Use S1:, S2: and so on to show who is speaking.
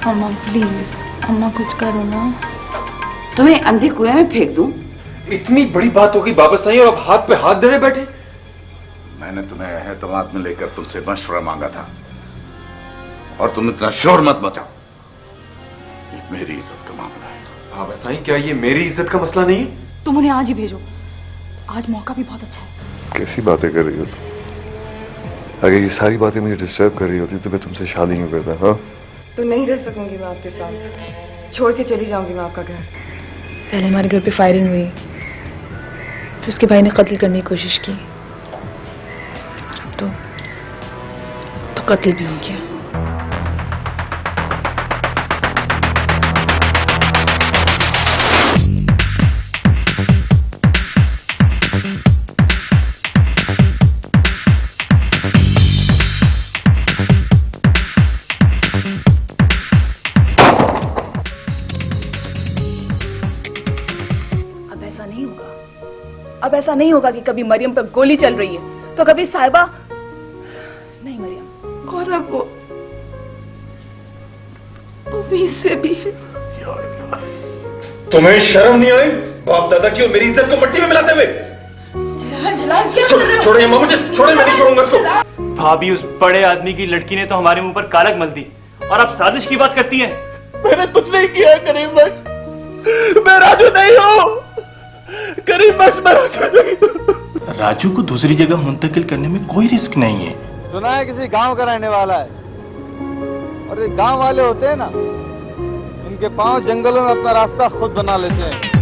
S1: अम्मा प्लीज, अम्मा कुछ करो ना।
S2: तुम्हें अंधे कुएं में फेंक दूं?
S3: इतनी बड़ी बात होगी वापस आई और अब हाथ पे हाथ धरे बैठे।
S4: मैंने तुम्हें एहतमाद में लेकर तुमसे मशवरा मांगा था और तुम इतना शोर मत मचाओ। ये मेरी इज्जत का मामला है।
S3: वापस आई, क्या ये मेरी इज्जत का मसला नहीं है?
S1: तुम उन्हें आज ही भेजो, आज मौका भी बहुत अच्छा है।
S5: कैसी बातें कर रही हो तुम? अगर ये सारी बातें मुझे डिस्टर्ब कर रही होती तो मैं तुमसे शादी क्यों करता? हाँ,
S6: तो नहीं रह सकूंगी मैं आपके साथ, छोड़ के चली जाऊंगी मैं आपका घर।
S7: पहले हमारे घर पे फायरिंग हुई, फिर उसके भाई ने कत्ल करने की कोशिश की, और अब तो कत्ल भी हो गया।
S8: अब ऐसा नहीं होगा कि कभी मरियम पर गोली चल रही है तो कभी साहिबा। नहीं मरियम,
S2: और अब वो उम्मीद से भी।
S3: तुम्हें शर्म नहीं आई बाप दादा की और मेरी इज्जत को मट्टी में मिलाते हुए? छोड़ो ये मुझे, छोड़ो, मैं नहीं छोड़ूंगा इसको।
S9: भाभी, उस बड़े आदमी की लड़की ने तो हमारे मुंह पर कालक मल दी और आप साजिश की बात करती हैं।
S10: मैंने कुछ नहीं किया करीम बख्श, मैं राजू नहीं हूँ। करीम बख्श, मैं राजू नहीं हूँ। राजू को दूसरी जगह मुंतकिल करने में कोई रिस्क नहीं है।
S11: सुना है किसी गांव का रहने वाला है, और ये गांव वाले होते हैं ना, उनके पांव जंगलों में अपना रास्ता खुद बना लेते हैं।